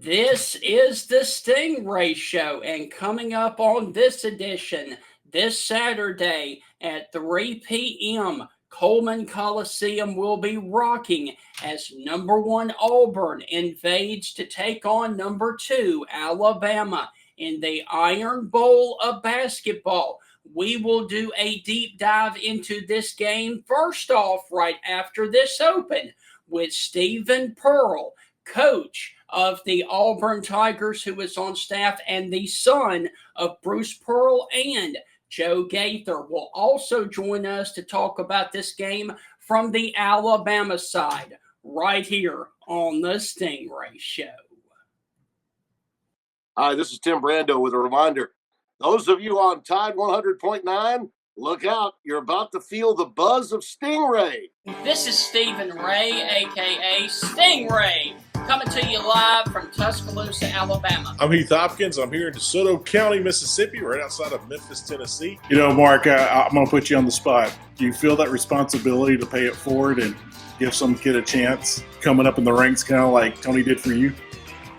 This is the Stingray Show, and coming up on this edition, this Saturday at 3 p.m., Coleman Coliseum will be rocking as number 1 Auburn invades to take on number 2 Alabama in the Iron Bowl of basketball. We will do a deep dive into this game first off right after this open with Stephen Pearl, coach of the Auburn Tigers, who is on staff, and the son of Bruce Pearl and Joe Gaither will also join us to talk about this game from the Alabama side right here on the Stingray Show. Hi, this is Tim Brando with a reminder. Those of you on Tide 100.9, look out. You're about to feel the buzz of Stingray. This is Stephen Ray, a.k.a. Stingray, coming to you live from Tuscaloosa, Alabama. I'm Heath Hopkins. I'm here in DeSoto County, Mississippi, right outside of Memphis, Tennessee. You know, Mark, I'm going to put you on the spot. Do you feel that responsibility to pay it forward and give some kid a chance coming up in the ranks, kind of like Tony did for you?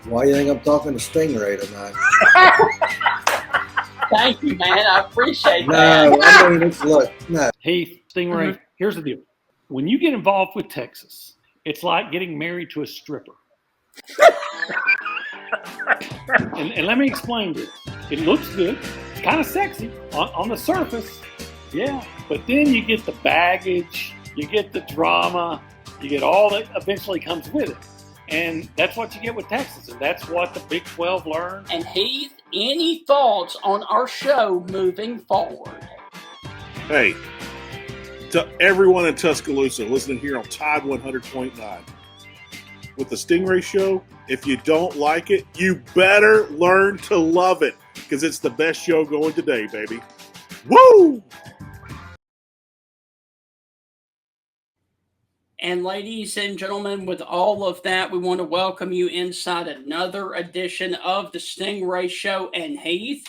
Why do you think I'm talking to Stingray tonight? Thank you, man. I appreciate that. No, I mean, look, no. Heath, Stingray, Here's the deal. When you get involved with Texas, it's like getting married to a stripper. and let me explain this. It looks good. It's kind of sexy on the surface. Yeah. But then you get the baggage, you get the drama, you get all that eventually comes with it. And that's what you get with Texas, and that's what the Big 12 learned. And Heath, any thoughts on our show moving forward? Hey, to everyone in Tuscaloosa listening here on Tide 100.9, with the Stingray Show, if you don't like it, you better learn to love it, because it's the best show going today, baby. Woo! And ladies and gentlemen, with all of that, we want to welcome you inside another edition of the Stingray Show. And Heath,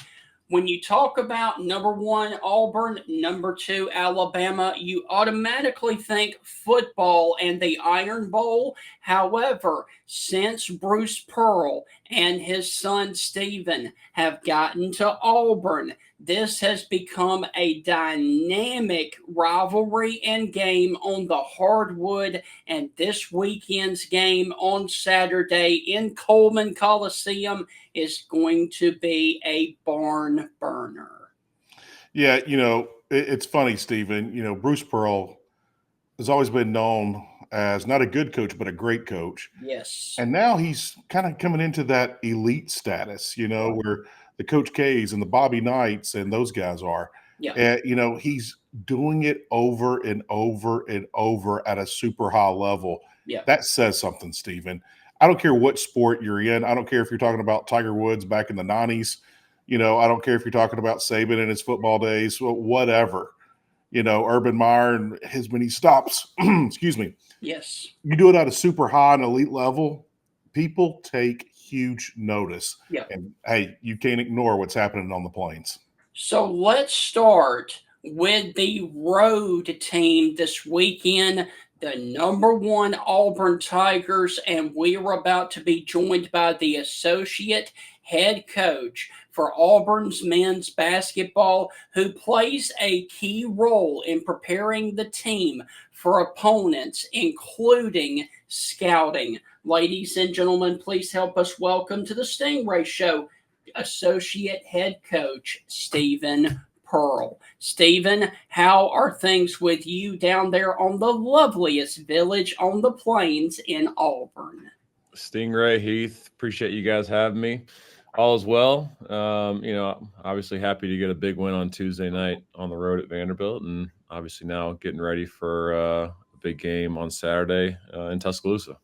when you talk about number 1 Auburn, number 2 Alabama, you automatically think football and the Iron Bowl. However, since Bruce Pearl and his son Stephen have gotten to Auburn, this has become a dynamic rivalry and game on the hardwood, and this weekend's game on Saturday in Coleman Coliseum is going to be a barn burner. Yeah, you know, it's funny, Stephen. You know, Bruce Pearl has always been known as not a good coach, but a great coach. Yes. And now he's kind of coming into that elite status, you know, where the Coach K's and the Bobby Knights and those guys are. Yeah. And, you know, he's doing it over and over and over at a super high level. Yeah. That says something, Stephen. I don't care what sport you're in. I don't care if you're talking about Tiger Woods back in the 90s. You know, I don't care if you're talking about Saban in his football days, whatever. You know, Urban Meyer and his many stops. Excuse me. Yes. You do it at a super high and elite level, people take huge notice. Yeah. And, hey, you can't ignore what's happening on the plains. So let's start with the road team this weekend, the number 1 Auburn Tigers, and we are about to be joined by the associate head coach for Auburn's men's basketball, who plays a key role in preparing the team for opponents, including scouting. Ladies and gentlemen, please help us welcome to the Stingray Show, associate head coach Stephen Pearl. Stephen, how are things with you down there on the loveliest village on the plains in Auburn? Stingray, Heath, appreciate you guys having me. All is well. You know, obviously happy to get a big win on Tuesday night on the road at Vanderbilt, and obviously now getting ready for a big game on Saturday in Tuscaloosa.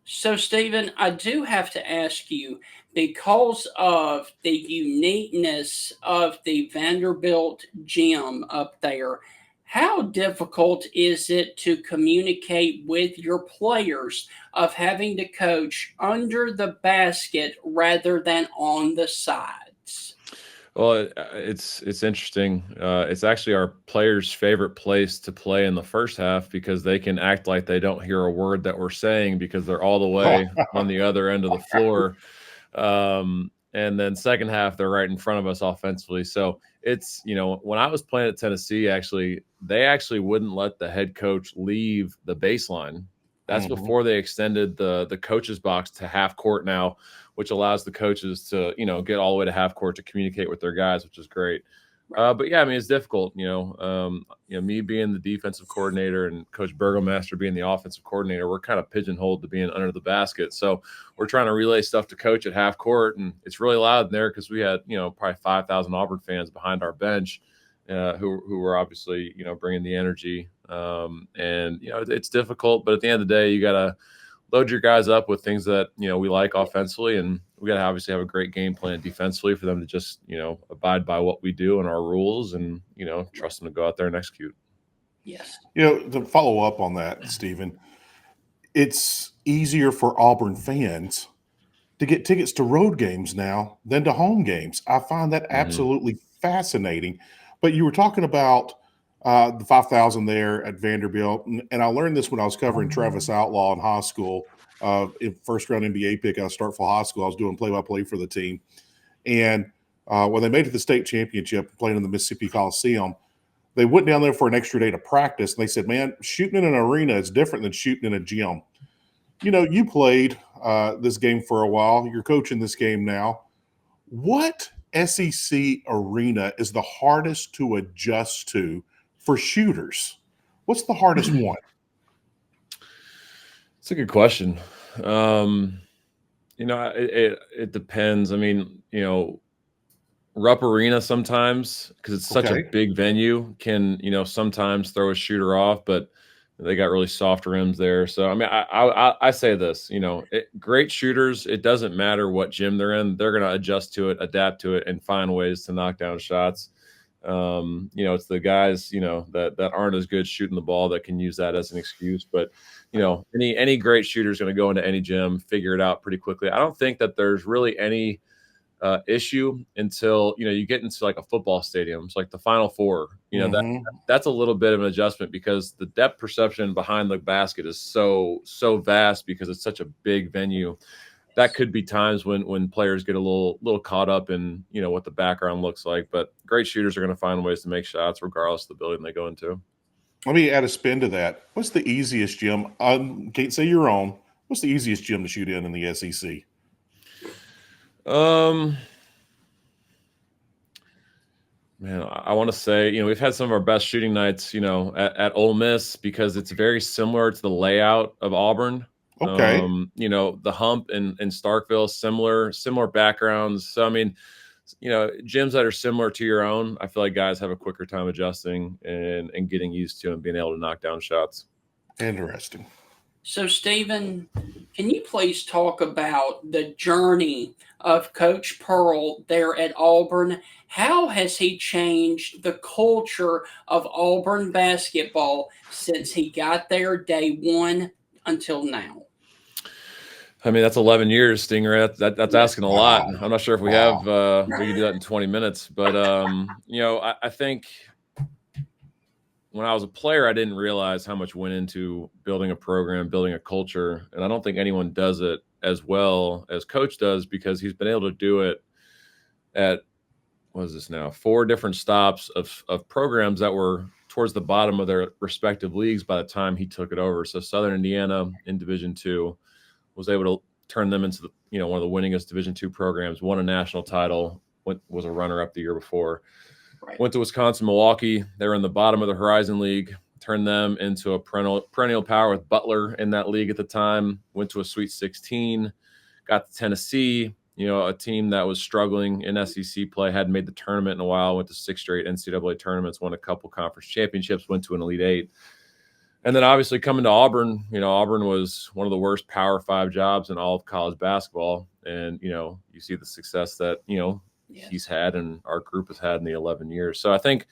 So, Stephen, I do have to ask you, because of the uniqueness of the Vanderbilt gym up there, how difficult is it to communicate with your players of having to coach under the basket rather than on the sides? Well, it's interesting. It's actually our players' favorite place to play in the first half because they can act like they don't hear a word that we're saying because they're all the way on the other end of the floor. And then second half, they're right in front of us offensively. So it's, when I was playing at Tennessee, they actually wouldn't let the head coach leave the baseline. That's before they extended the coaches box to half court now, which allows the coaches to, get all the way to half court to communicate with their guys, which is great. But yeah, I mean, it's difficult, me being the defensive coordinator and Coach Burgomaster being the offensive coordinator, we're kind of pigeonholed to being under the basket. So we're trying to relay stuff to coach at half court, and it's really loud in there because we had, probably 5,000 Auburn fans behind our bench who were obviously, bringing the energy. It's difficult, but at the end of the day, you got to load your guys up with things that, we like offensively, and we got to obviously have a great game plan defensively for them to just, abide by what we do and our rules and, trust them to go out there and execute. Yes. To follow up on that, Stephen, it's easier for Auburn fans to get tickets to road games now than to home games. I find that absolutely fascinating. But you were talking about the 5,000 there at Vanderbilt, and I learned this when I was covering Travis Outlaw in high school. In first-round NBA pick out of Starkville High School, I was doing play-by-play for the team. And when they made it to the state championship, playing in the Mississippi Coliseum, they went down there for an extra day to practice, and they said, man, shooting in an arena is different than shooting in a gym. You played this game for a while. You're coaching this game now. What SEC arena is the hardest to adjust to for shooters? What's the hardest one? It's a good question. It depends. I mean, Rupp Arena sometimes, because it's such a big venue, can, sometimes throw a shooter off, but they got really soft rims there. So, I mean, I say this, great shooters, it doesn't matter what gym they're in. They're going to adjust to it, adapt to it, and find ways to knock down shots. It's the guys, that aren't as good shooting the ball that can use that as an excuse. But, any great shooter is going to go into any gym, figure it out pretty quickly. I don't think that there's really any issue until, you get into like a football stadium. It's like the Final Four, that's a little bit of an adjustment because the depth perception behind the basket is so vast because it's such a big venue. That could be times when players get a little caught up in, what the background looks like. But great shooters are going to find ways to make shots regardless of the building they go into. Let me add a spin to that. What's the easiest gym? Can't say your own. What's the easiest gym to shoot in the SEC? Man, I want to say, we've had some of our best shooting nights, at Ole Miss because it's very similar to the layout of Auburn. Okay. The hump in Starkville, similar backgrounds. So, I mean, gyms that are similar to your own, I feel like guys have a quicker time adjusting and getting used to and being able to knock down shots. Interesting. So, Stephen, can you please talk about the journey of Coach Pearl there at Auburn? How has he changed the culture of Auburn basketball since he got there day one until now? I mean, that's 11 years, Stingray. That's asking a lot. I'm not sure if we can do that in 20 minutes. But, I think when I was a player, I didn't realize how much went into building a program, building a culture. And I don't think anyone does it as well as Coach does because he's been able to do it at, 4 different stops of programs that were towards the bottom of their respective leagues by the time he took it over. So Southern Indiana in Division II was able to turn them into one of the winningest Division II programs, won a national title, was a runner-up the year before. Right. Went to Wisconsin, Milwaukee. They were in the bottom of the Horizon League, turned them into a perennial power with Butler in that league at the time, went to a Sweet 16, got to Tennessee, a team that was struggling in SEC play, hadn't made the tournament in a while, went to 6 straight NCAA tournaments, won a couple conference championships, went to an Elite Eight. And then obviously coming to Auburn, Auburn was one of the worst Power 5 jobs in all of college basketball. And, you see the success that, he's had and our group has had in the 11 years. So I think,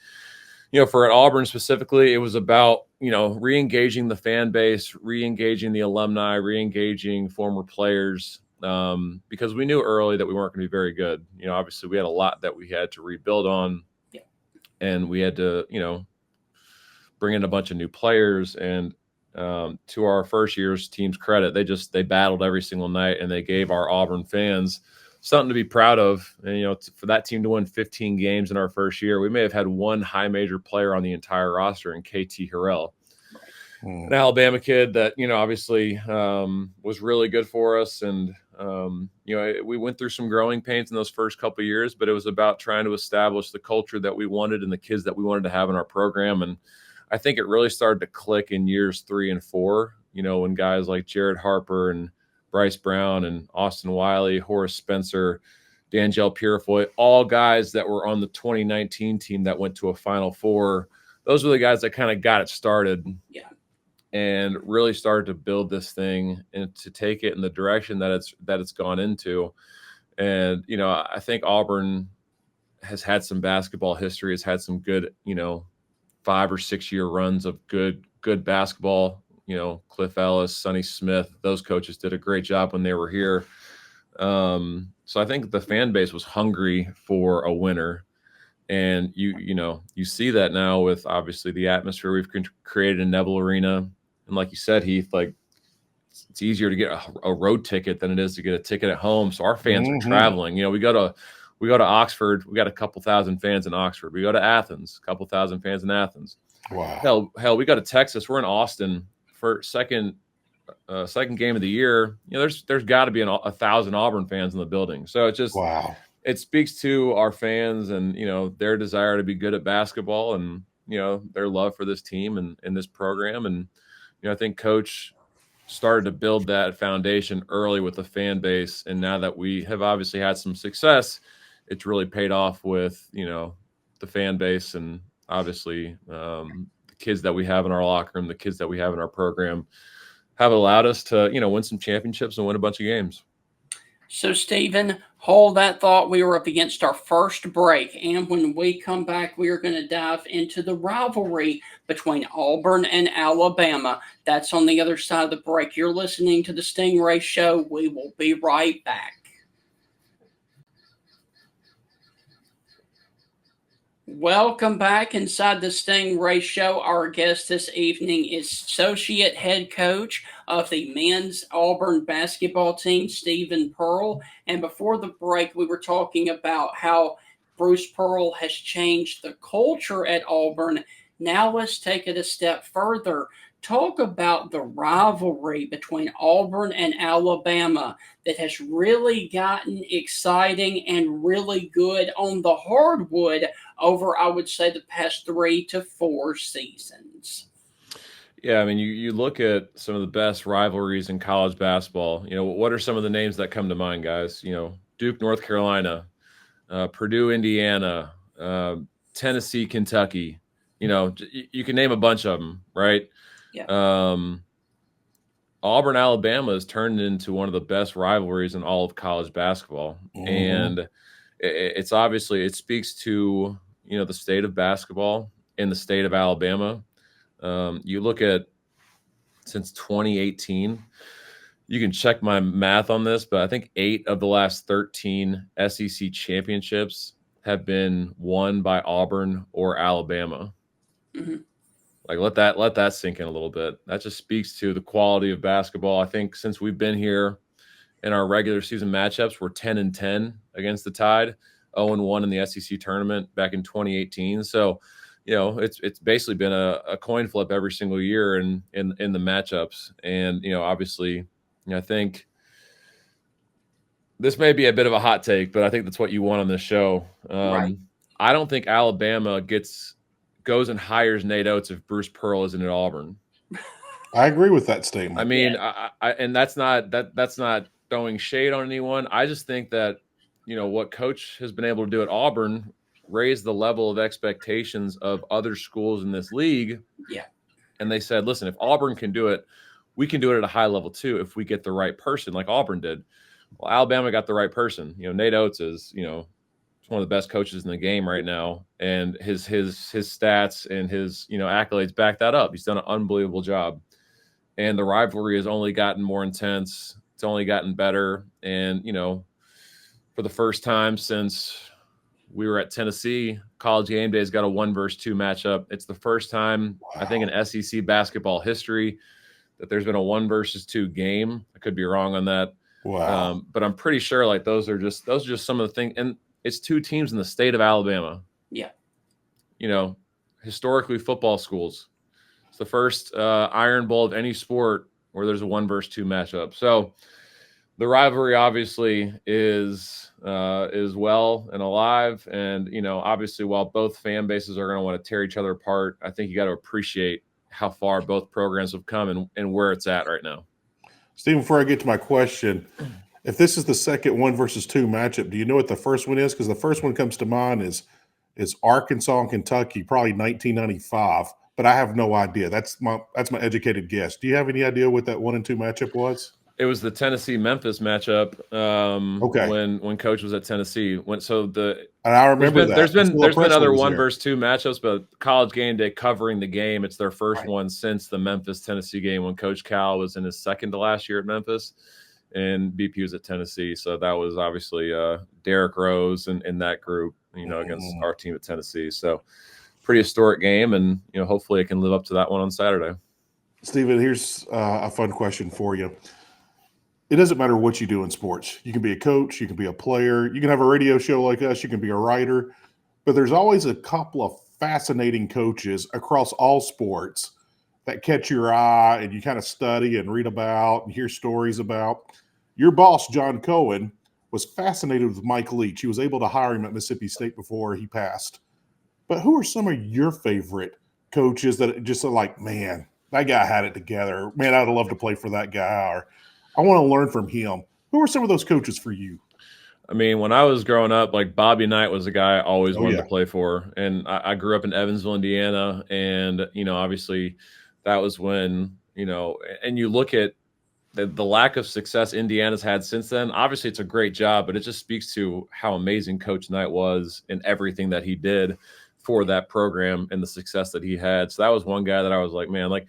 for Auburn specifically, it was about, re-engaging the fan base, re-engaging the alumni, re-engaging former players, because we knew early that we weren't going to be very good. Obviously we had a lot that we had to rebuild on, and we had to, bring in a bunch of new players. And to our first year's team's credit, they battled every single night, and they gave our Auburn fans something to be proud of. And, for that team to win 15 games in our first year, we may have had one high major player on the entire roster in KT Harrell, an Alabama kid that, obviously was really good for us. And, we went through some growing pains in those first couple of years, but it was about trying to establish the culture that we wanted and the kids that we wanted to have in our program. And I think it really started to click in years 3 and 4, when guys like Jared Harper and Bryce Brown and Austin Wiley, Horace Spencer, D'Angelo Purifoy, all guys that were on the 2019 team that went to a Final Four. Those were the guys that kind of got it started. Yeah. And really started to build this thing and to take it in the direction that it's gone into. And, I think Auburn has had some basketball history, has had some good, 5 or 6 year runs of good basketball. Cliff Ellis, Sonny Smith, those coaches did a great job when they were here. So I think the fan base was hungry for a winner. And you see that now with obviously the atmosphere we've created in Neville Arena. And like you said, Heath, like it's easier to get a road ticket than it is to get a ticket at home. So our fans are traveling. We go to Oxford. We got a couple thousand fans in Oxford. We go to Athens, a couple thousand fans in Athens. Wow. Hell, we go to Texas. We're in Austin for second game of the year. There's got to be 1,000 Auburn fans in the building. So it just it speaks to our fans and their desire to be good at basketball and their love for this team and this program. And I think Coach started to build that foundation early with the fan base, and now that we have obviously had some success, it's really paid off with the fan base and obviously the kids that we have in our locker room, the kids that we have in our program have allowed us to win some championships and win a bunch of games. So, Stephen, hold that thought. We are up against our first break. And when we come back, we are going to dive into the rivalry between Auburn and Alabama. That's on the other side of the break. You're listening to the Stingray Show. We will be right back. Welcome back inside the Stingray Show. Our guest this evening is Associate Head Coach of the men's Auburn basketball team, Stephen Pearl. And before the break, we were talking about how Bruce Pearl has changed the culture at Auburn. Now let's take it a step further. Talk about the rivalry between Auburn and Alabama that has really gotten exciting and really good on the hardwood over, I would say, the past 3 to 4 seasons. Yeah, I mean, you look at some of the best rivalries in college basketball. What are some of the names that come to mind, guys? Duke, North Carolina, Purdue, Indiana, Tennessee, Kentucky. You can name a bunch of them, right? Yeah. Auburn, Alabama has turned into one of the best rivalries in all of college basketball. And it's obviously, it speaks to, the state of basketball in the state of Alabama. You look at since 2018, you can check my math on this, but I think 8 of the last 13 SEC championships have been won by Auburn or Alabama. Mm-hmm. Like let that sink in a little bit. That just speaks to the quality of basketball. I think since we've been here in our regular season matchups, we're 10-10 against the Tide, 0-1 in the SEC tournament back in 2018. So, it's basically been a coin flip every single year in the matchups. And, obviously, I think this may be a bit of a hot take, but I think that's what you want on this show. Right. I don't think Alabama goes and hires Nate Oates if Bruce Pearl isn't at Auburn. I agree with that statement. I mean, and that's not throwing shade on anyone. I just think that, what Coach has been able to do at Auburn raised the level of expectations of other schools in this league. Yeah. And they said, listen, if Auburn can do it, we can do it at a high level too if we get the right person like Auburn did. Well, Alabama got the right person. Nate Oates is, one of the best coaches in the game right now, and his stats and his accolades back that up. He's done an unbelievable job, and the rivalry has only gotten more intense. It's only gotten better, and for the first time since we were at Tennessee, College Game Day's got a 1 versus 2 matchup. It's the first time I think in SEC basketball history that there's been a 1 versus 2 game. I could be wrong on that. Wow. But I'm pretty sure like those are just some of the things. And it's 2 teams in the state of Alabama. Yeah. You know, historically football schools. It's the first Iron Bowl of any sport where there's a 1 versus 2 matchup. So the rivalry obviously is well and alive. And, you know, obviously while both fan bases are going to want to tear each other apart, I think you got to appreciate how far both programs have come and where it's at right now. Stephen, before I get to my question, if this is the second 1 versus 2 matchup, do you know what the first one is? Because the first one comes to mind is Arkansas and Kentucky, probably 1995, but I have no idea. That's my educated guess. Do you have any idea what that 1 and 2 matchup was? It was the Tennessee-Memphis matchup. Okay. When Coach was at Tennessee. And I remember that. There's been other 1 versus 2 matchups, but College Game Day covering the game. It's their first one since the Memphis-Tennessee game when Coach Cal was in his second to last year at Memphis, and BP was at Tennessee. So that was obviously Derrick Rose and that group, you know, against our team at Tennessee. So pretty historic game, and you know, hopefully it can live up to that one on Saturday. Stephen, here's a fun question for you. It doesn't matter what you do in sports. You can be a coach, you can be a player, you can have a radio show like us, you can be a writer, but there's always a couple of fascinating coaches across all sports that catch your eye and you kind of study and read about and hear stories about. Your boss, John Cohen, was fascinated with Mike Leach. He was able to hire him at Mississippi State before he passed. But who are some of your favorite coaches that just are like, man, that guy had it together. Man, I'd love to play for that guy. Or I want to learn from him. Who are some of those coaches for you? I mean, when I was growing up, like Bobby Knight was a guy I always wanted to play for. And I grew up in Evansville, Indiana. And, you know, obviously that was when, you know, and you look at the lack of success Indiana's had since then. Obviously, it's a great job, but it just speaks to how amazing Coach Knight was and everything that he did for that program and the success that he had. So that was one guy that I was like, man, like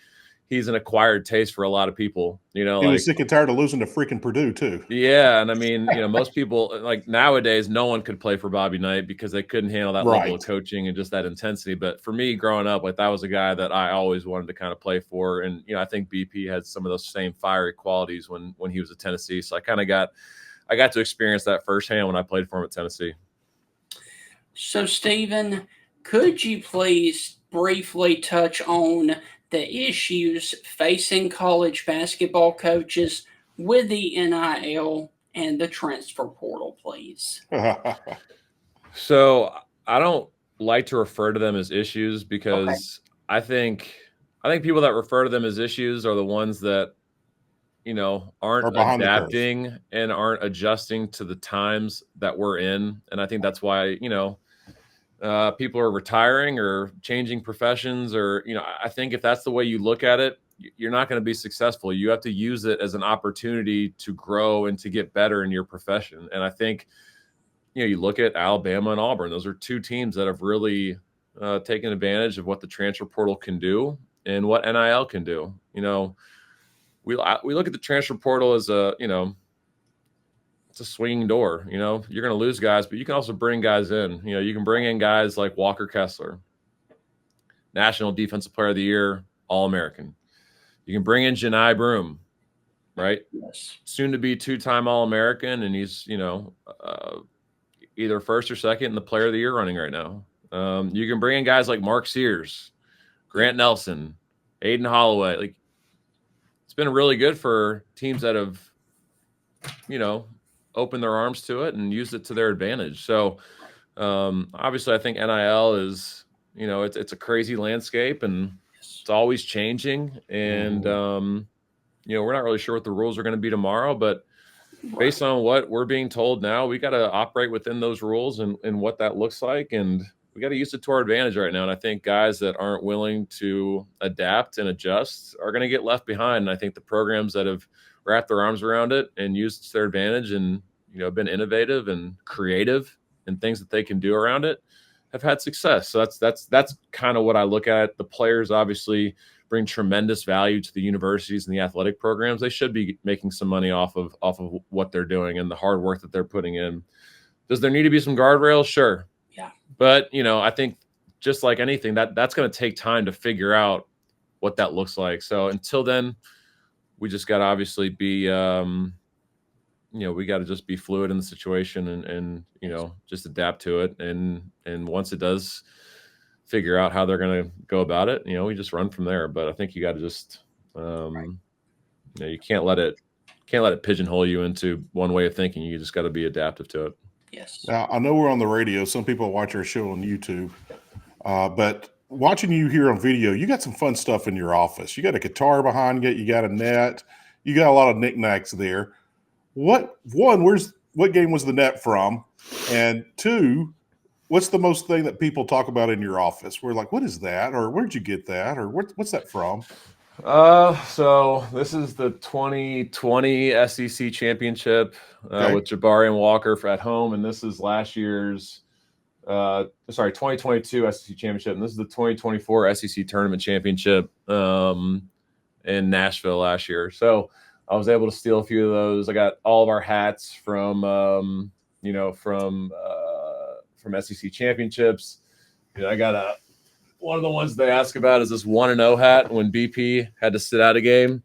he's an acquired taste for a lot of people, you know. He like, was sick and tired of losing to freaking Purdue too. Yeah, and I mean, you know, most people like nowadays, no one could play for Bobby Knight because they couldn't handle that level of coaching and just that intensity. But for me, growing up, like that was a guy that I always wanted to kind of play for, and you know, I think BP had some of those same fiery qualities when he was at Tennessee. So I got to experience that firsthand when I played for him at Tennessee. So, Stephen, could you please briefly touch on the issues facing college basketball coaches with the NIL and the transfer portal, please? So I don't like to refer to them as issues because I think people that refer to them as issues are the ones that, you know, aren't adapting and aren't adjusting to the times that we're in. And I think that's why, you know, people are retiring or changing professions, or, you know, I think if that's the way you look at it, you're not going to be successful. You have to use it as an opportunity to grow and to get better in your profession. And I think, you know, you look at Alabama and Auburn, those are 2 teams that have really taken advantage of what the transfer portal can do and what NIL can do. You know, we look at the transfer portal as a, you know, it's a swinging door. You know, you're going to lose guys, but you can also bring guys in. You know, you can bring in guys like Walker Kessler, National Defensive Player of the Year, All-American. You can bring in Janai Broom, right? Yes. Soon to be 2-time All-American, and he's, you know, either first or second in the Player of the Year running right now. You can bring in guys like Mark Sears, Grant Nelson, Aiden Holloway. Like, it's been really good for teams that have, you know, opened their arms to it and used it to their advantage. So obviously I think NIL is, you know, it's a crazy landscape and it's always changing. And, you know, we're not really sure what the rules are going to be tomorrow, but based on what we're being told now, we got to operate within those rules and what that looks like. And we got to use it to our advantage right now. And I think guys that aren't willing to adapt and adjust are going to get left behind. And I think the programs that have wrapped their arms around it and used it to their advantage and, you know, been innovative and creative and things that they can do around it have had success. So that's kind of what I look at. The players obviously bring tremendous value to the universities and the athletic programs. They should be making some money off of what they're doing and the hard work that they're putting in. Does there need to be some guardrails? Sure. Yeah. But, you know, I think just like anything, that's going to take time to figure out what that looks like. So until then, we just got to obviously be we got to just be fluid in the situation and just adapt to it. And once it does figure out how they're going to go about it, we just run from there. But I think you got to just, you can't let it pigeonhole you into one way of thinking. You just got to be adaptive to it. Yes. Now, I know we're on the radio. Some people watch our show on YouTube, but watching you here on video, you got some fun stuff in your office. You got a guitar behind you. You got a net. You got a lot of knickknacks there. What game was the net from? And two, what's the most thing that people talk about in your office? We're like, what is that? Or where'd you get that? Or what's that from? So this is the 2020 SEC championship with Jabari and Walker at home, and this is last year's 2022 SEC championship, and this is the 2024 SEC tournament championship in Nashville last year. So I was able to steal a few of those. I got all of our hats from SEC championships. I got one of the ones they ask about is this 1-0 hat. When BP had to sit out a game,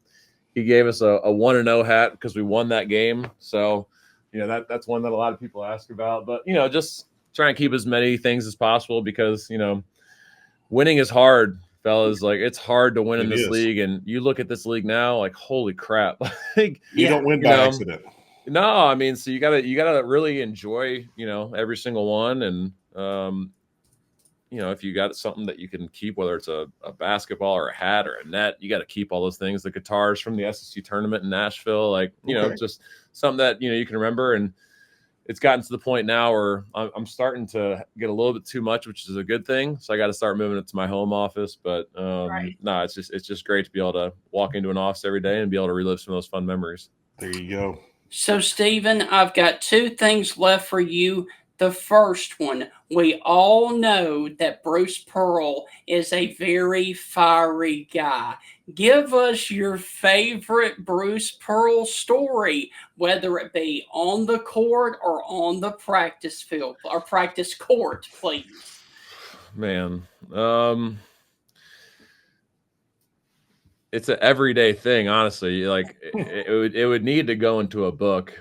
he gave us a 1-0 hat because we won that game. So, that's one that a lot of people ask about. But, just trying to keep as many things as possible because, winning is hard, fellas. Like, it's hard to win in this league. And you look at this league now, like, holy crap. Like, you don't win by accident. No, I mean, so you gotta really enjoy, every single one. And, if you got something that you can keep, whether it's a basketball or a hat or a net, you got to keep all those things. The guitars from the SEC tournament in Nashville, like, just something that, you can remember. And it's gotten to the point now where I'm starting to get a little bit too much, which is a good thing. So I got to start moving it to my home office. But no, it's just great to be able to walk into an office every day and be able to relive some of those fun memories. There you go. So, Stephen, I've got two things left for you. The first one, we all know that Bruce Pearl is a very fiery guy. Give us your favorite Bruce Pearl story, whether it be on the court or on the practice field or practice court, please. Man, it's an everyday thing, honestly. Like it would need to go into a book.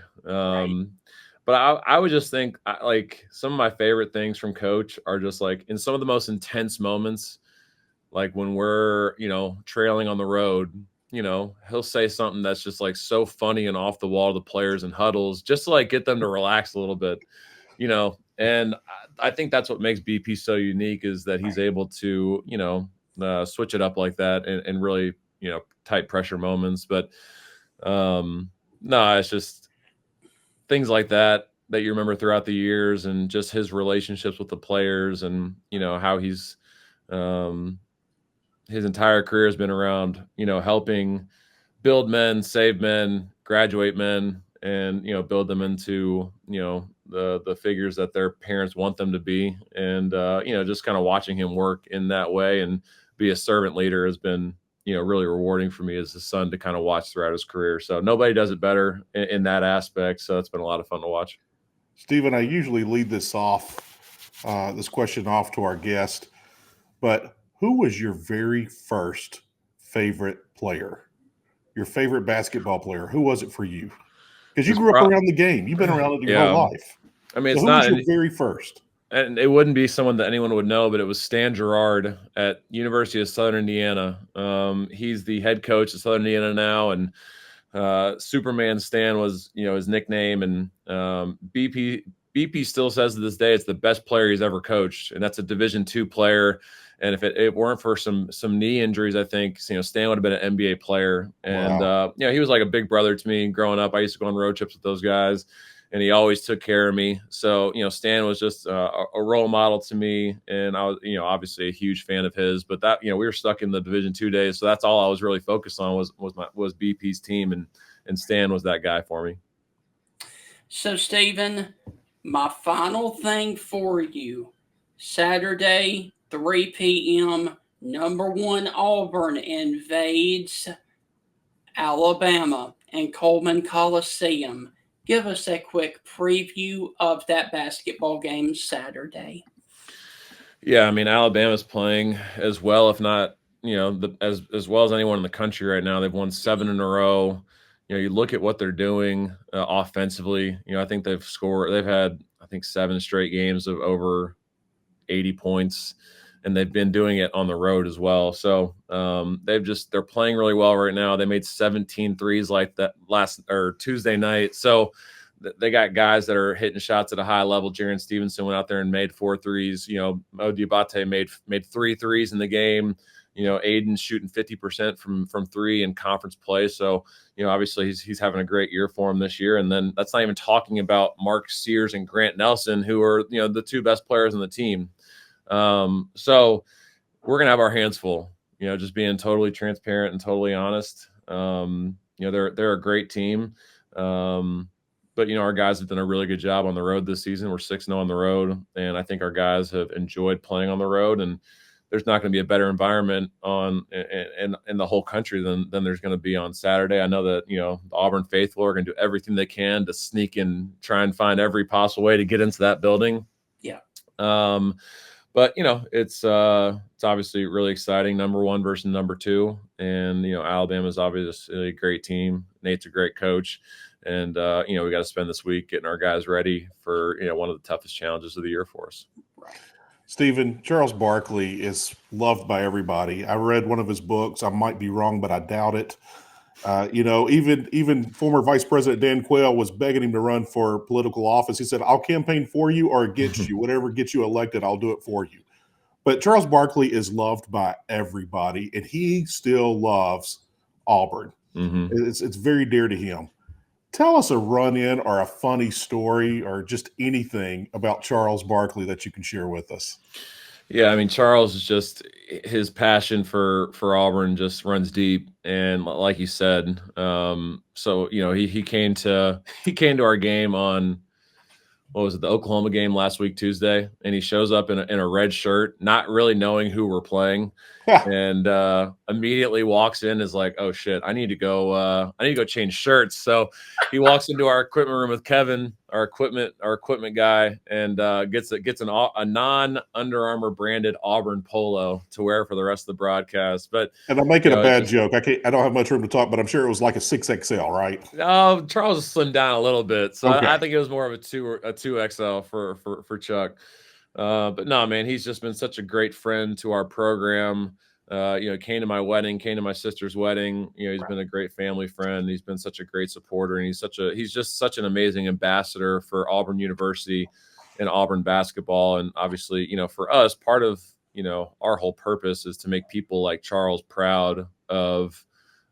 But I would just think like some of my favorite things from Coach are just like in some of the most intense moments, like when we're, trailing on the road, he'll say something that's just like so funny and off the wall to the players and huddles just to like get them to relax a little bit, and I think that's what makes BP so unique is that he's able to, switch it up like that and really, tight pressure moments. But no, it's just things like that you remember throughout the years and just his relationships with the players and, how he's his entire career has been around, helping build men, save men, graduate men, and, build them into, the figures that their parents want them to be. And, just kind of watching him work in that way and be a servant leader has been, really rewarding for me as a son to kind of watch throughout his career. So nobody does it better in that aspect. So it's been a lot of fun to watch. Stephen, I usually lead this question off to our guest, but who was your very first favorite player? Your favorite basketball player? Who was it for you? Because you grew up around the game. You've been around it your whole life. I mean, so it's who not was your very first. And it wouldn't be someone that anyone would know, but it was Stan Gerard at University of Southern Indiana. He's the head coach of Southern Indiana now, and Superman Stan was, his nickname. And BP still says to this day it's the best player he's ever coached, and that's a Division II player. And if it weren't for some knee injuries, I think Stan would have been an NBA player. And he was like a big brother to me growing up. I used to go on road trips with those guys, and he always took care of me. So, Stan was just a role model to me. And I was, obviously a huge fan of his, but that, we were stuck in the Division II days. So that's all I was really focused on was BP's team. And Stan was that guy for me. So, Stephen, my final thing for you, Saturday, 3 p.m., number 1 Auburn invades Alabama and Coleman Coliseum. Give us a quick preview of that basketball game Saturday. Yeah, I mean, Alabama's playing as well, if not, as well as anyone in the country right now. They've won 7 in a row. you look at what they're doing offensively. I think they've had, I think, 7 straight games of over 80 points, and they've been doing it on the road as well. So they're playing really well right now. They made 17 threes like that Tuesday night. So they got guys that are hitting shots at a high level. Jaron Stevenson went out there and made 4 threes. Mo Diabate made 3 threes in the game. Aiden's shooting 50% from 3 in conference play. So, obviously he's having a great year for him this year. And then that's not even talking about Mark Sears and Grant Nelson, who are, the 2 best players on the team. So we're going to have our hands full, just being totally transparent and totally honest. They're a great team. But, our guys have done a really good job on the road this season. We're 6-0 on the road, and I think our guys have enjoyed playing on the road. And there's not going to be a better environment in the whole country than there's going to be on Saturday. I know that, the Auburn faithful are going to do everything they can to sneak in, try and find every possible way to get into that building. Yeah. But, it's obviously really exciting, number 1 versus number 2. And, Alabama's obviously a great team. Nate's a great coach. And, we got to spend this week getting our guys ready for, one of the toughest challenges of the year for us. Right. Stephen, Charles Barkley is loved by everybody. I read one of his books. I might be wrong, but I doubt it. Even former Vice President Dan Quayle was begging him to run for political office. He said, I'll campaign for you or against you. Whatever gets you elected, I'll do it for you. But Charles Barkley is loved by everybody, and he still loves Auburn. Mm-hmm. It's very dear to him. Tell us a run-in or a funny story or just anything about Charles Barkley that you can share with us. Yeah, I mean, Charles is just, his passion for Auburn just runs deep, and like you said, so he came to our game on, what was it, the Oklahoma game last week Tuesday, and he shows up in a red shirt, not really knowing who we're playing. And immediately walks in, is like, oh shit, I need to go change shirts. So he walks into our equipment room with Kevin, our equipment guy, and gets a non Under Armour branded Auburn polo to wear for the rest of the broadcast. But and I'm making a bad joke. I don't have much room to talk, but I'm sure it was like a 6XL, right? No, Charles slimmed down a little bit, so okay. I think it was more of a 2XL for Chuck. But no, man, he's just been such a great friend to our program. Came to my wedding, came to my sister's wedding. He's been a great family friend. He's been such a great supporter, and he's just such an amazing ambassador for Auburn University and Auburn basketball. And obviously, for us, part of, our whole purpose is to make people like Charles proud of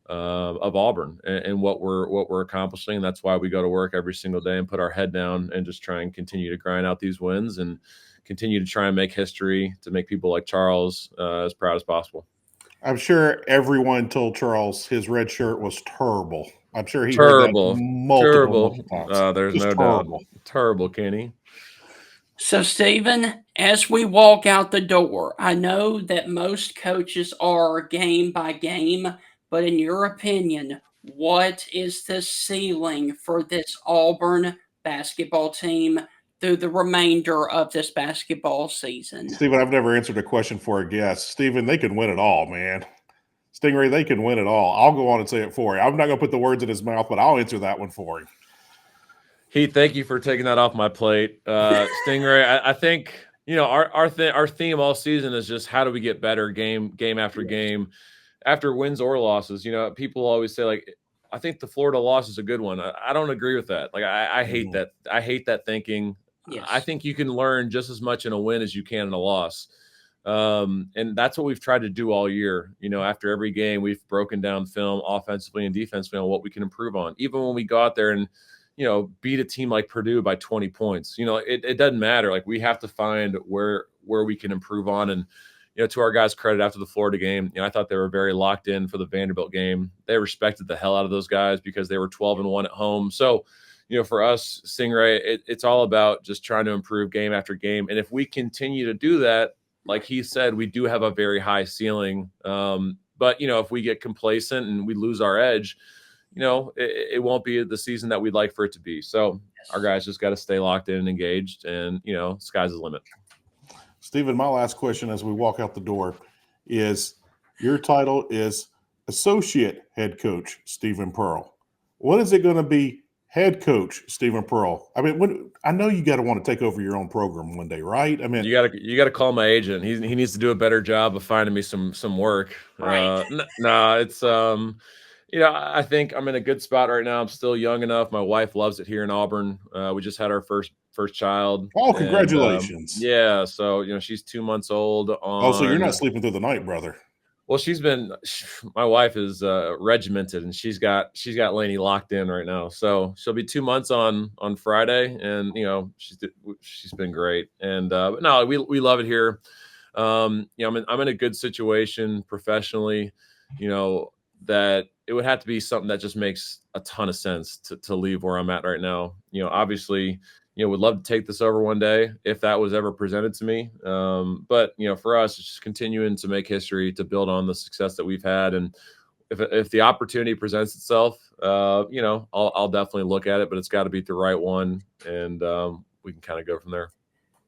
Auburn and what we're accomplishing. And that's why we go to work every single day and put our head down and just try and continue to grind out these wins and continue to try and make history to make people like Charles as proud as possible. I'm sure everyone told Charles his red shirt was terrible. I'm sure he terrible, heard that multiple times. There's just no terrible. doubt. Terrible, Kenny. So, Stephen, as we walk out the door, I know that most coaches are game by game, but in your opinion, what is the ceiling for this Auburn basketball team through the remainder of this basketball season? Stephen, I've never answered a question for a guest. Stephen, they can win it all, man. Stingray, they can win it all. I'll go on and say it for you. I'm not going to put the words in his mouth, but I'll answer that one for him. Heath, thank you for taking that off my plate. Stingray, I think, our theme all season is just how do we get better game after game, after wins or losses. People always say, like, I think the Florida loss is a good one. I don't agree with that. Like, I hate that. I hate that thinking. Yes. I think you can learn just as much in a win as you can in a loss. And that's what we've tried to do all year. After every game, we've broken down film offensively and defensively on what we can improve on. Even when we go out there and, beat a team like Purdue by 20 points, it doesn't matter. Like, we have to find where we can improve on. And, to our guys' credit, after the Florida game, I thought they were very locked in for the Vanderbilt game. They respected the hell out of those guys because they were 12-1 at home. So, for us, Stingray, it's all about just trying to improve game after game. And if we continue to do that, like he said, we do have a very high ceiling. But, if we get complacent and we lose our edge, it won't be the season that we'd like for it to be. So our guys just got to stay locked in and engaged, and, sky's the limit. Stephen, my last question as we walk out the door is, your title is Associate Head Coach Stephen Pearl. When is it going to be head coach Stephen Pearl? I mean, I know you got to want to take over your own program one day, right? I mean, you got to call my agent. He needs to do a better job of finding me some work. Right. No, it's I think I'm in a good spot right now. I'm still young enough. My wife loves it here in Auburn. We just had our first child. oh, congratulations! Yeah, so she's 2 months old. So you're not sleeping through the night, brother. Well, my wife is regimented, and she's got Lainey locked in right now. So she'll be 2 months on Friday, and she's been great. And but no, we love it here. I'm in a good situation professionally. That it would have to be something that just makes a ton of sense to leave where I'm at right now. Obviously, would love to take this over one day if that was ever presented to me. But for us, it's just continuing to make history, to build on the success that we've had. And if the opportunity presents itself, I'll definitely look at it, but it's got to be the right one. And we can kind of go from there.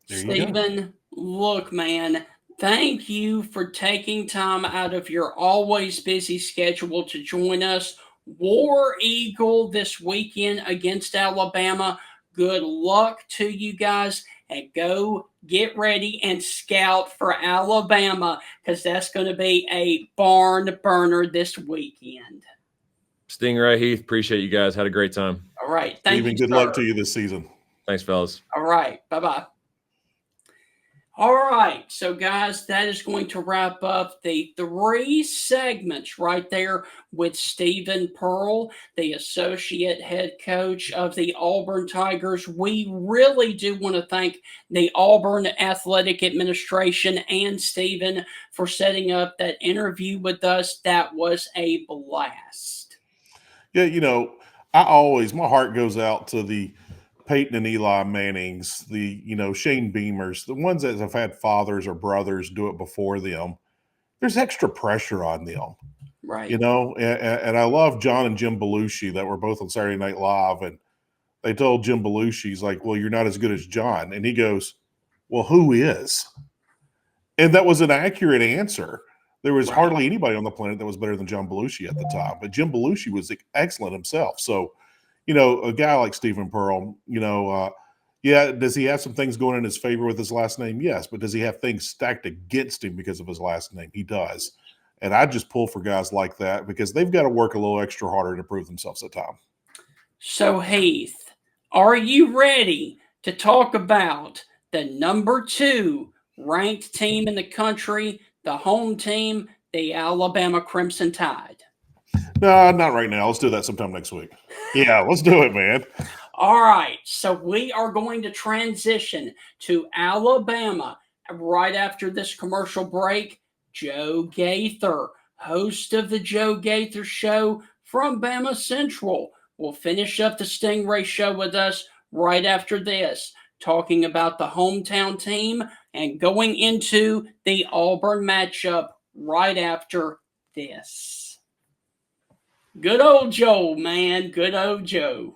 Stephen, look, man, thank you for taking time out of your always busy schedule to join us. War Eagle this weekend against Alabama. Good luck to you guys, and go get ready and scout for Alabama, because that's going to be a barn burner this weekend. Stingray, Heath, appreciate you guys. Had a great time. All right. Thank you. Good luck to you this season. Thanks, fellas. All right. Bye-bye. All right, so guys, that is going to wrap up the 3 segments right there with Stephen Pearl, the associate head coach of the Auburn Tigers. We really do want to thank the Auburn Athletic Administration and Stephen for setting up that interview with us. That was a blast. Yeah, my heart goes out to the Peyton and Eli Mannings, the Shane Beamers, the ones that have had fathers or brothers do it before them. There's extra pressure on them, right? And I love John and Jim Belushi that were both on Saturday Night Live, and they told Jim Belushi, he's like, "Well, you're not as good as John," and he goes, "Well, who is?" And that was an accurate answer. There was hardly anybody on the planet that was better than John Belushi at the time, but Jim Belushi was excellent himself. So, a guy like Stephen Pearl, does he have some things going in his favor with his last name? Yes. But does he have things stacked against him because of his last name? He does. And I just pull for guys like that because they've got to work a little extra harder to prove themselves at times. So, Heath, are you ready to talk about the number 2 ranked team in the country, the home team, the Alabama Crimson Tide? No, not right now. Let's do that sometime next week. Yeah, let's do it, man. All right. So we are going to transition to Alabama right after this commercial break. Joe Gaither, host of the Joe Gaither Show from Bama Central, will finish up the Stingray Show with us right after this, talking about the hometown team and going into the Auburn matchup right after this. Good old Joe, man. Good old Joe.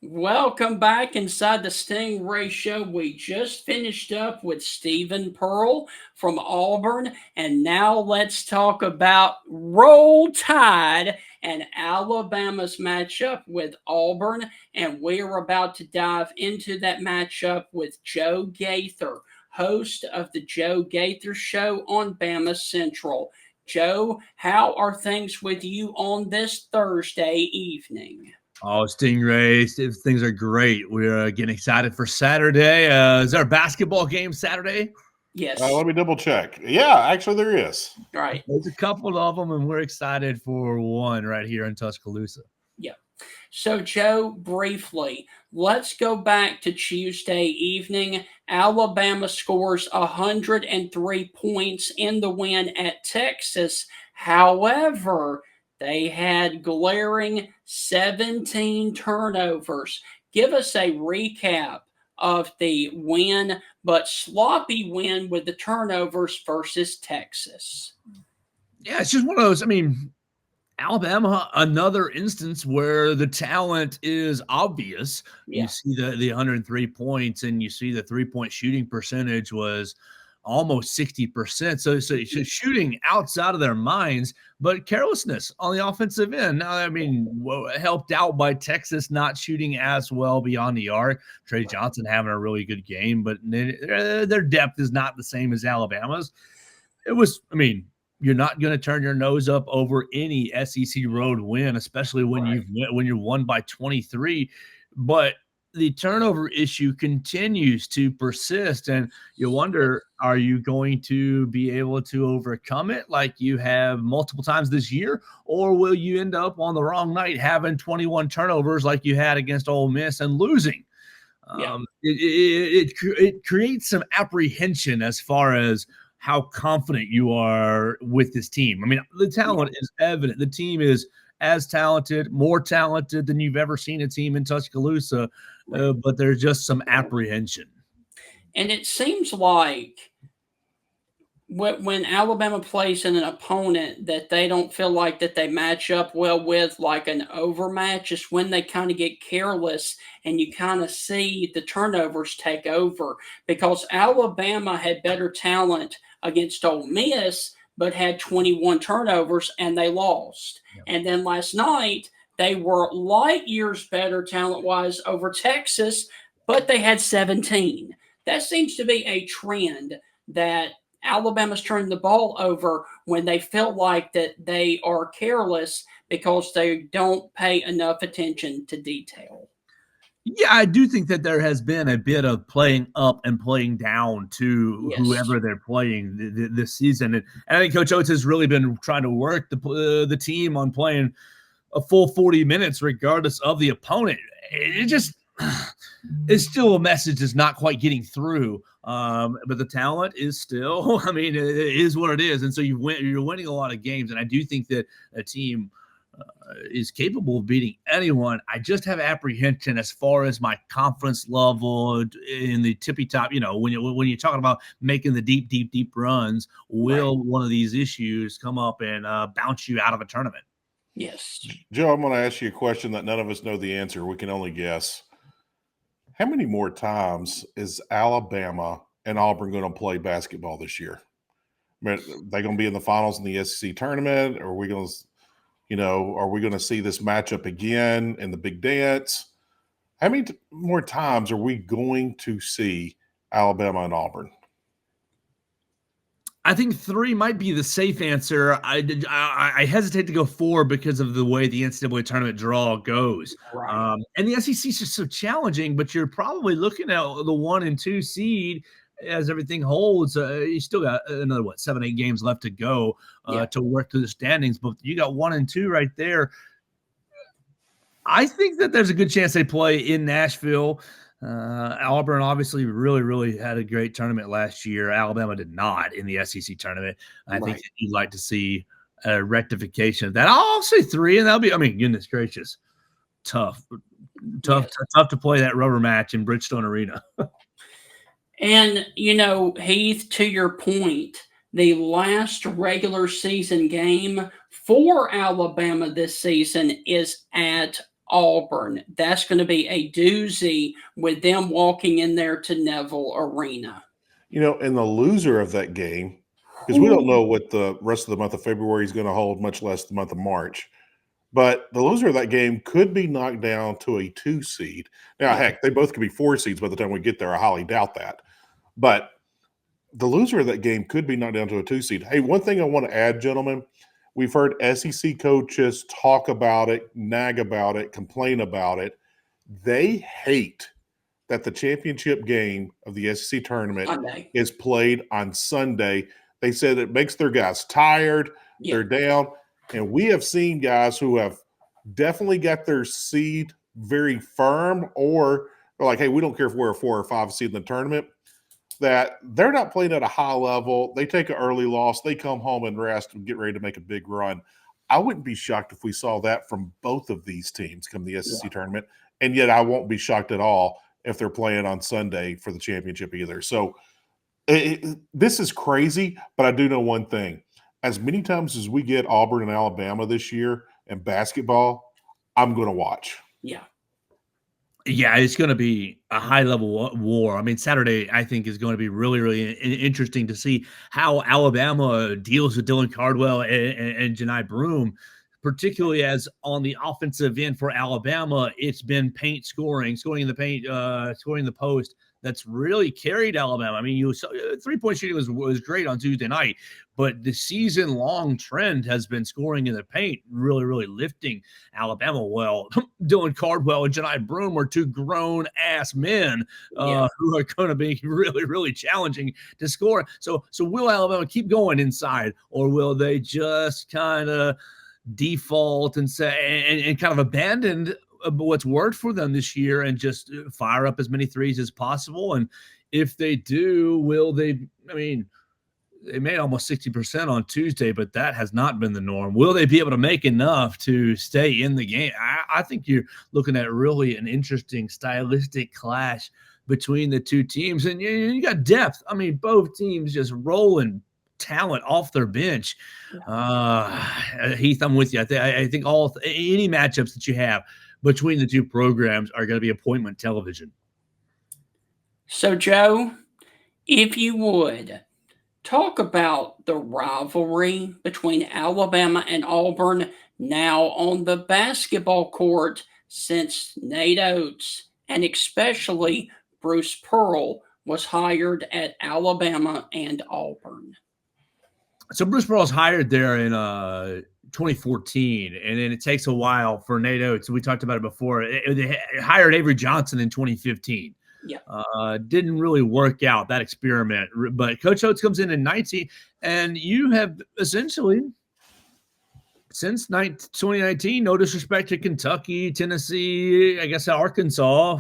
Welcome back inside the Stingray Show. We just finished up with Stephen Pearl from Auburn, and now let's talk about Roll Tide and Alabama's matchup with Auburn, and we're about to dive into that matchup with Joe Gaither, host of the Joe Gaither Show on Bama Central. Joe, how are things with you on this Thursday evening? Oh, Stingray, things are great. We're getting excited for Saturday. Is there a basketball game Saturday? Yes. Let me double check. Yeah, actually there is. Right. There's a couple of them, and we're excited for one right here in Tuscaloosa. Yeah. So, Joe, briefly, let's go back to Tuesday evening. Alabama scores 103 points in the win at Texas. However, they had glaring 17 turnovers. Give us a recap of the win, but sloppy win with the turnovers versus Texas. Yeah, it's just one of those. Alabama, another instance where the talent is obvious. Yeah. You see the 103 points, and you see the 3-point shooting percentage was almost 60%. So shooting outside of their minds, but carelessness on the offensive end. Now, I mean, helped out by Texas not shooting as well beyond the arc. Trey Johnson having a really good game, but their depth is not the same as Alabama's. You're not going to turn your nose up over any SEC road win, especially when you're won by 23. But the turnover issue continues to persist, and you wonder, are you going to be able to overcome it like you have multiple times this year, or will you end up on the wrong night having 21 turnovers like you had against Ole Miss and losing? It creates some apprehension as far as how confident you are with this team. I mean, the talent is evident. The team is as talented, more talented than you've ever seen a team in Tuscaloosa, but there's just some apprehension. And it seems like when Alabama plays in an opponent that they don't feel like that they match up well with, like an overmatch, is when they kind of get careless and you kind of see the turnovers take over, because Alabama had better talent against Ole Miss but had 21 turnovers and they lost. Yep. And then last night they were light years better talent-wise over Texas, but they had 17. That seems to be a trend that Alabama's turning the ball over when they feel like that they are careless because they don't pay enough attention to detail. Yeah, I do think that there has been a bit of playing up and playing down to whoever they're playing this season. And I think Coach Oates has really been trying to work the team on playing a full 40 minutes regardless of the opponent. It's still a message that's not quite getting through. But the talent is still, I mean, it is what it is. And so you're winning a lot of games. And I do think that a team is capable of beating anyone. I just have apprehension as far as my confidence level in the tippy top. You know, when you're talking about making the deep runs, will one of these issues come up and bounce you out of a tournament? Yes. Joe, I'm going to ask you a question that none of us know the answer. We can only guess. How many more times is Alabama and Auburn going to play basketball this year? I mean, are they going to be in the finals in the SEC tournament? Or are we going to see this matchup again in the big dance? How many more times are we going to see Alabama and Auburn? I think 3 might be the safe answer. I hesitate to go 4 because of the way the NCAA tournament draw goes. Right. And the SEC is just so challenging, but you're probably looking at the 1 and 2 seed as everything holds. You still got another, 7-8 games left to go to work through the standings, but you got 1 and 2 right there. I think that there's a good chance they play in Nashville. Auburn obviously really had a great tournament last year. Alabama did not in the SEC tournament. I think that you'd like to see a rectification of that. I'll say 3, and that'll be, I mean, goodness gracious, tough to play that rubber match in Bridgestone Arena. And, Heath, to your point, the last regular season game for Alabama this season is at Auburn. That's going to be a doozy with them walking in there to Neville Arena. And the loser of that game, because we don't know what the rest of the month of February is going to hold, much less the month of March. But the loser of that game could be knocked down to a 2 seed. Now, heck, they both could be 4 seeds by the time we get there. I highly doubt that. But the loser of that game could be knocked down to a 2 seed. Hey, one thing I want to add, gentlemen. We've heard SEC coaches talk about it, nag about it, complain about it. They hate that the championship game of the SEC tournament is played on Sunday. They said it makes their guys tired. Yeah. They're down. And we have seen guys who have definitely got their seed very firm, or they're like, hey, we don't care if we're a 4 or 5 seed in the tournament, that they're not playing at a high level. They take an early loss. They come home and rest and get ready to make a big run. I wouldn't be shocked if we saw that from both of these teams come the SEC tournament, and yet I won't be shocked at all if they're playing on Sunday for the championship either. So this is crazy, but I do know one thing. As many times as we get Auburn and Alabama this year in basketball, I'm going to watch. Yeah. Yeah, it's going to be a high-level war. I mean, Saturday, I think, is going to be really, really interesting to see how Alabama deals with Dylan Cardwell and Janai Broome, particularly as on the offensive end for Alabama, it's been paint scoring in the paint, scoring the post. That's really carried Alabama. I mean, you saw three-point shooting was great on Tuesday night, but the season-long trend has been scoring in the paint, really, really lifting Alabama. Well, Dylan Cardwell and Janai Broome are two grown-ass men who are going to be really, really challenging to score. So will Alabama keep going inside, or will they just kind of default and say and kind of abandon what's worked for them this year and just fire up as many threes as possible? And if they do, will they? I mean, they made almost 60% on Tuesday, but that has not been the norm. Will they be able to make enough to stay in the game? I think you're looking at really an interesting stylistic clash between the two teams, and you got depth. I mean, both teams just rolling talent off their bench. Heath, I'm with you. I think any matchups that you have between the two programs are going to be appointment television. So, Joe, if you would, talk about the rivalry between Alabama and Auburn now on the basketball court since Nate Oates and especially Bruce Pearl was hired at Alabama and Auburn. So Bruce Pearl was hired there in 2014, and then it takes a while for Nate Oates. We talked about it before. They hired Avery Johnson in 2015. Yeah. Didn't really work out, that experiment. But Coach Oates comes in 19, and you have essentially, since 2019, no disrespect to Kentucky, Tennessee, I guess Arkansas,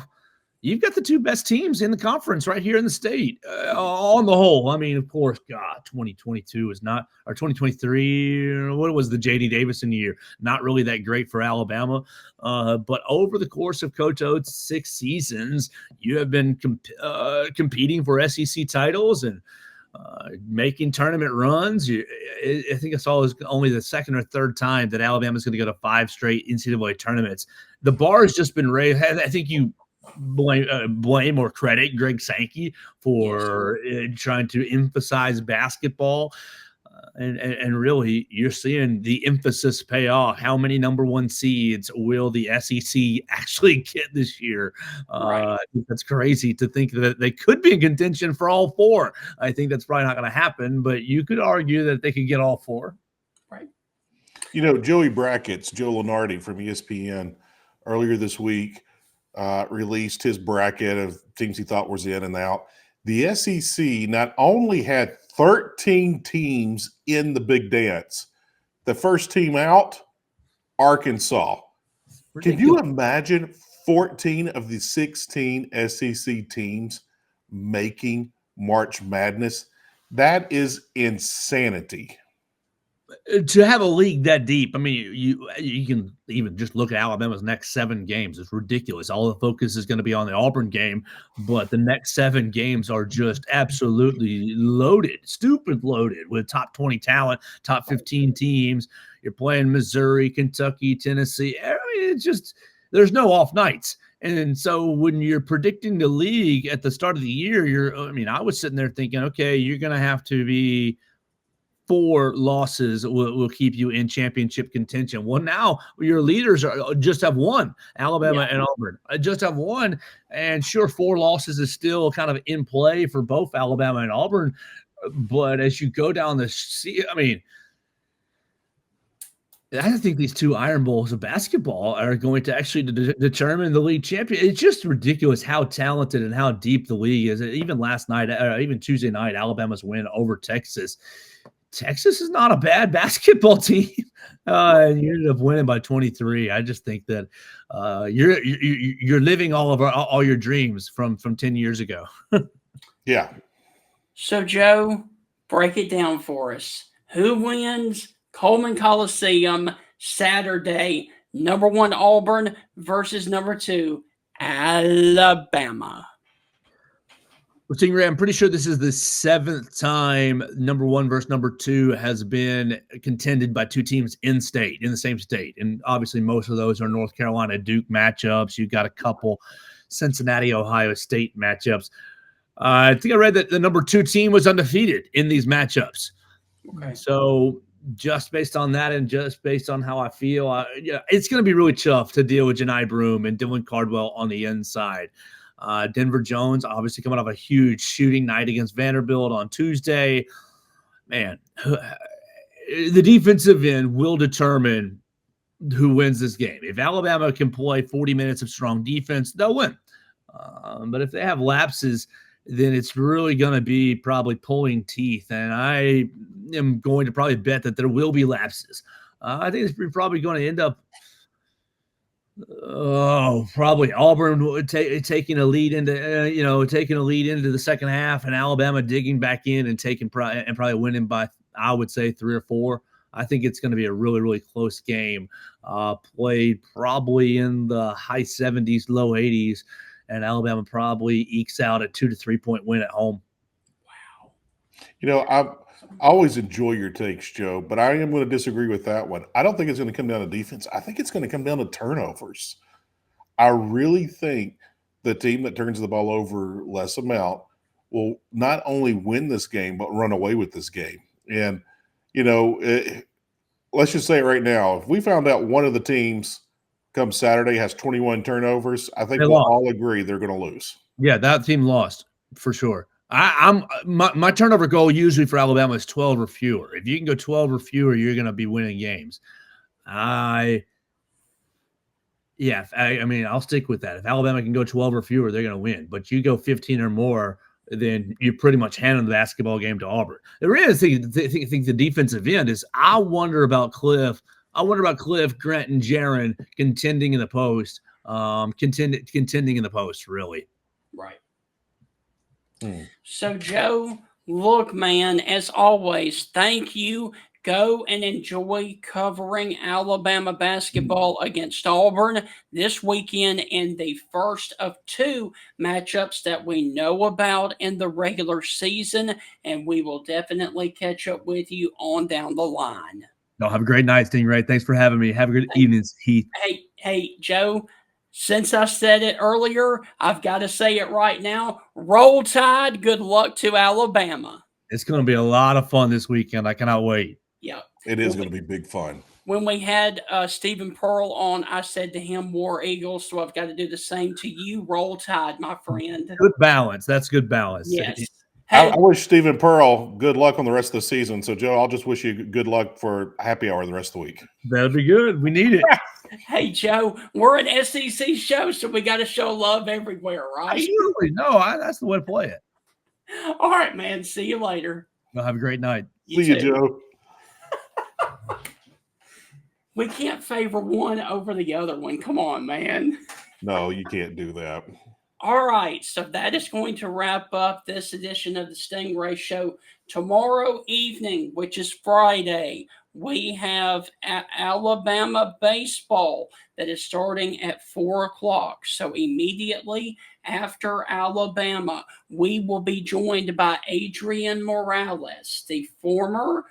you've got the two best teams in the conference right here in the state on the whole. I mean, of course, God, 2022 is not, or 2023, what was the J.D. Davison year? Not really that great for Alabama. But over the course of Coach Oates' 6 seasons, you have been competing for SEC titles and making tournament runs. I think I saw it was only the second or third time that Alabama's going to go to 5 straight NCAA tournaments. The bar has just been raised. I think you blame or credit Greg Sankey for trying to emphasize basketball. And really, you're seeing the emphasis pay off. How many number 1 seeds will the SEC actually get this year? Right. That's crazy to think that they could be in contention for all 4. I think that's probably not going to happen, but you could argue that they could get all 4. Right. You know, Joey Brackett's, Joe Lunardi from ESPN, earlier this week released his bracket of teams he thought was in and out. The SEC not only had 13 teams in the big dance. The first team out, Arkansas. Can you imagine 14 of the 16 SEC teams making March Madness? That is insanity. To have a league that deep, I mean, you can even just look at Alabama's next 7 games. It's ridiculous. All the focus is going to be on the Auburn game, but the next 7 games are just absolutely loaded, stupid loaded with top 20 talent, top 15 teams. You're playing Missouri, Kentucky, Tennessee. I mean, it's just there's no off nights. And so when you're predicting the league at the start of the year, I was sitting there thinking, okay, you're going to have to be 4 losses will keep you in championship contention. Well, now your leaders just have 1, Alabama and Auburn. Just have 1, and sure, 4 losses is still kind of in play for both Alabama and Auburn. But as you go down I think these 2 Iron Bowls of basketball are going to actually determine the league champion. It's just ridiculous how talented and how deep the league is. Even last night, even Tuesday night, Alabama's win over Texas. Texas is not a bad basketball team. And you ended up winning by 23. I just think that you're living all your dreams from 10 years ago. Yeah. So, Joe, break it down for us. Who wins Coleman Coliseum Saturday? Number 1 Auburn versus number 2 Alabama. Well, Stingray, I'm pretty sure this is the 7th time number 1 versus number 2 has been contended by 2 teams in the same state. And obviously most of those are North Carolina Duke matchups. You've got a couple Cincinnati, Ohio State matchups. I think I read that the number 2 team was undefeated in these matchups. Okay. So just based on that and just based on how I feel, it's going to be really tough to deal with Janai Broom and Dylan Cardwell on the inside. Denver Jones, obviously coming off a huge shooting night against Vanderbilt on Tuesday. Man, the defensive end will determine who wins this game. If Alabama can play 40 minutes of strong defense, they'll win. But if they have lapses, then it's really going to be probably pulling teeth. And I am going to probably bet that there will be lapses. I think it's probably going to end up probably Auburn taking a lead into the second half, and Alabama digging back in and probably winning by, I would say, 3 or 4. I think it's going to be a really, really close game, played probably in the high 70s, low 80s, and Alabama probably ekes out a 2 to 3 point win at home. Wow. You know, I always enjoy your takes, Joe, but I am going to disagree with that one. I don't think it's going to come down to defense. I think it's going to come down to turnovers. I really think the team that turns the ball over less amount will not only win this game, but run away with this game. And, you know, let's just say it right now. If we found out one of the teams come Saturday has 21 turnovers, I think we'll all agree they're going to lose. Yeah, that team lost for sure. My turnover goal usually for Alabama is 12 or fewer. If you can go 12 or fewer, you're going to be winning games. I mean, I'll stick with that. If Alabama can go 12 or fewer, they're going to win. But you go 15 or more, then you pretty much hand the basketball game to Auburn. The real thing, I think the defensive end is I wonder about Cliff, Grant, and Jaron contending in the post, contending in the post, really. Right. So, Joe, look, man, as always, thank you. Go and enjoy covering Alabama basketball against Auburn this weekend in the first of 2 matchups that we know about in the regular season, and we will definitely catch up with you on down the line. No, have a great night, Stingray. Thanks for having me. Have a good evening, Heath. Hey, Joe. Since I said it earlier, I've got to say it right now. Roll Tide. Good luck to Alabama. It's going to be a lot of fun this weekend. I cannot wait. Yeah. It is going to be big fun. When we had Stephen Pearl on, I said to him, War Eagles, so I've got to do the same to you. Roll Tide, my friend. Good balance. That's good balance. Yes. Hey, I wish Stephen Pearl good luck on the rest of the season. So, Joe, I'll just wish you good luck for happy hour the rest of the week. That'd be good. We need it. Hey, Joe, we're an SEC show, so we got to show love everywhere, right? Absolutely. No, that's the way to play it. All right, man. See you later. Well, have a great night. See you, Joe. We can't favor one over the other one. Come on, man. No, you can't do that. All right, so that is going to wrap up this edition of the Stingray Show. Tomorrow evening, which is Friday, we have Alabama baseball that is starting at 4 o'clock. So immediately after Alabama, we will be joined by Adrian Morales, the former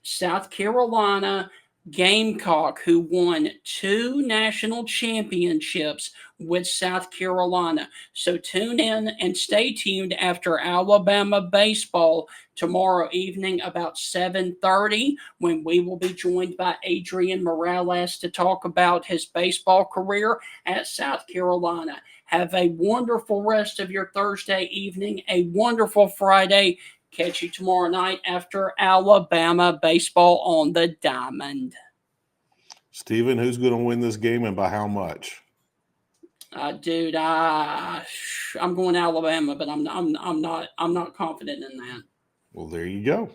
South Carolina Gamecock who won 2 national championships with South Carolina. So tune in and stay tuned after Alabama baseball tomorrow evening about 7:30 when we will be joined by Adrian Morales to talk about his baseball career at South Carolina. Have a wonderful rest of your Thursday evening, a wonderful Friday. Catch you tomorrow night after Alabama baseball on the diamond. Steven, who's going to win this game and by how much? Dude, I'm going Alabama, but I'm not confident in that. Well, there you go.